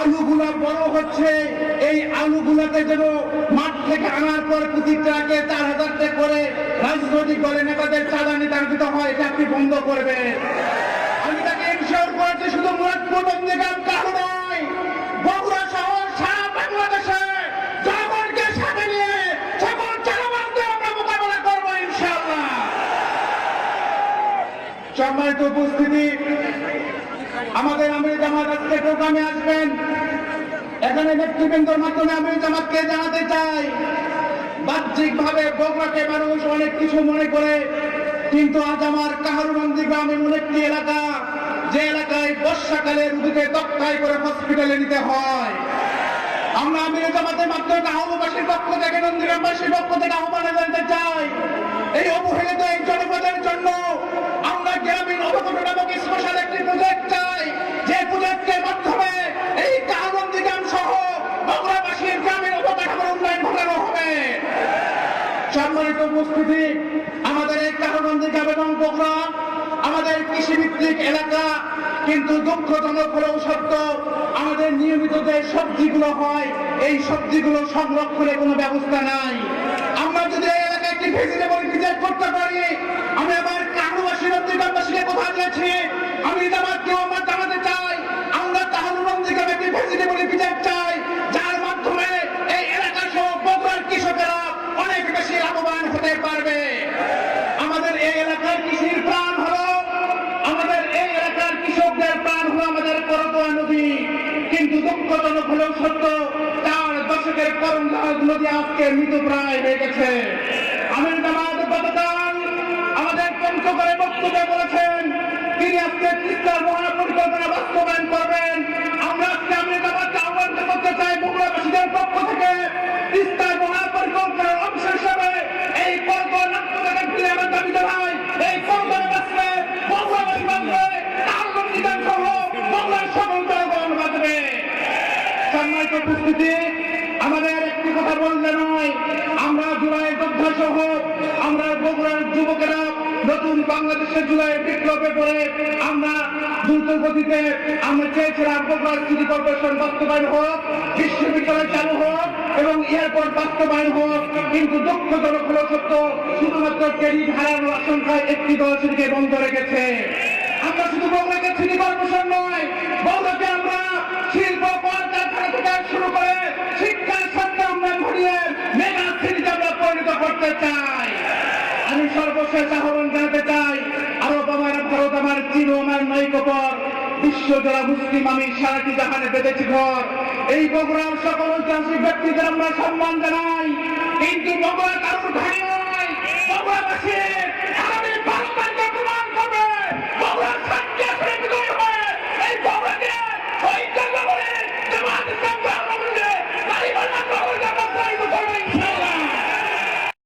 আলুগুলা বড় হচ্ছে, এই আলুগুলাতে যেন মাঠ থেকে আনার পর প্রতি ট্রাকে 4,000 টাকা করে রাজনৈতিক দলের নেতাদের চাঁদা নির্ধারিত হয়, এটা আপনি বন্ধ করবেন। আমি তাকে ইনশিওর করেছি শুধু মুরাদপুর বন্দিগ্রাম কারো নয়, বগুড়া শহর সারা বাংলাদেশে জনগণকে সাথে নিয়ে সকল চালাবাদকে আমরা মোকাবেলা করবো ইনশাআল্লাহ। সম্মানিত উপস্থিতি, আমাদের আমির জামাত আজকে প্রোগ্রামে আসবেন। এখানে নেতৃবৃন্দর মাধ্যমে আমির জামাতকে জানাতে চাই, বাহ্যিক ভাবে বগুড়াকে মানুষ অনেক কিছু মনে করে, কিন্তু আজ আমার কাহারুনন্দী গ্রাম এমন একটি এলাকা যে এলাকায় বর্ষাকালে রোগীকে তক্তায় করে হসপিটালে নিতে হয়। আমরা আমির জামাতের মাধ্যমে কাহারুবাসীর পক্ষ থেকে, নন্দীগ্রামবাসীর পক্ষ থেকে আহ্বান জানাতে চাই, এই অবহেলিত এই জনপদের জন্য আমরা গ্রামীণ অবকাঠামো নামক স্পেশাল একটি প্রজেক্ট চাই, যে প্রজেক্টের মাধ্যমে এই কাহারুনন্দী গ্রাম সহ বগুড়াবাসীর গ্রামীণ অবকাঠামোর উন্নয়ন ঘটানো হবে। সম্মানিত উপস্থিতি, আমাদের এই কাহারুনন্দী গ্রাম এবং বগুড়া আমাদের কৃষিভিত্তিক এলাকা, কিন্তু দুঃখজনক হলেও সত্য, আমাদের নিয়মিত যে সবজিগুলো হয় এই সবজিগুলো সংরক্ষণের কোনো ব্যবস্থা নাই। আমরা যদি এই এলাকায় একটি ভেজিটেবল ভিজিট করতে পারি, আমি আমার কাহারুবাসী নন্দীগ্রামবাসীকে কথা দিয়েছি, আমি জামাতকেও আমরা জানাতে চাই, আমরা কাহারুনন্দী গ্রামে একটি ভেজিটেবল ভিজিট চাই, যার মাধ্যমে এই এলাকা সহ বগুড়ার কৃষকেরা অনেক বেশি লাভবান হতে পারবে। আমাদের এই এলাকার কৃষির প্রাণ হলো, আমাদের এই এলাকার কৃষকদের প্রাণ হলো আমাদের করতোয়া নদী, কিন্তু দুঃখজনক হলেও সত্য, 4 দশকের করতোয়া নদী আজকে মৃতপ্রায় হয়ে গেছে। আমির জামাত গতকাল আমাদের পঞ্চগড়ে বক্তব্যে বলেছেন তিনি আজকে তিস্তার মহাপরিকল্পনা বাস্তবায়ন করবেন। আমরা আজকে আমির জামাতকে আহ্বান করতে চাই, বগুড়াবাসীদের পক্ষ থেকে তিস্তার মহাপরিকল্পনার অংশ হিসাবে এই করতোয়া নাট্যটাকে ফিরে আমার দাবি জানাই, এই করতোয়া বাঁচবে, বগুড়াবাসী বাঁচবে, কাহারুনন্দী গ্রাম সহ বগুড়ার সকল জনগণ বাঁচবে। সম্মানিত উপস্থিতি, আমাদের একটি কথা বললে নয়, আমরা জুলাই যোদ্ধা সহ আমরা বগুড়ার যুবকেরা নতুন বাংলাদেশের জুলাই বিপ্লবে পড়ে আমরা দ্রুত গতিতে আমরা চেয়েছিলাম বগুড়ার সিটি কর্পোরেশন বাস্তবায়ন হোক, বিশ্ববিদ্যালয় চালু হোক এবং এয়ারপোর্ট বাস্তবায়ন হোক, কিন্তু দুঃখজনক হলো সত্য, শুধুমাত্র ক্রেডিট হারানোর আশঙ্কায় একটি দল সেটিকে বন্ধ রেখেছে। আমরা শুধু বগুড়াকে সিটি কর্পোরেশন নয়, বগুড়াকে আমরা শিল্প কলকারখানা থেকে শুরু করে শিক্ষার স্বাস্থ্য উন্নয়ন ঘটিয়ে মেগা সিটিতে আমরা পরিণত করতে চাই। আমি সর্বশেষ আহ্বান জানাতে চাই, আরব আমার ভারত আমার চীন আমার নৈকপর, বিশ্ব যারা মুসলিম আমি সারাটি জাহানে বেঁধেছি ঘর। এই বগুড়ার সকল ঐতিহাসিক ব্যক্তিদের আমরা সম্মান জানাই, কিন্তু বগুড়া কারোর ঘাড়ি নয়, বগুড়াবাসী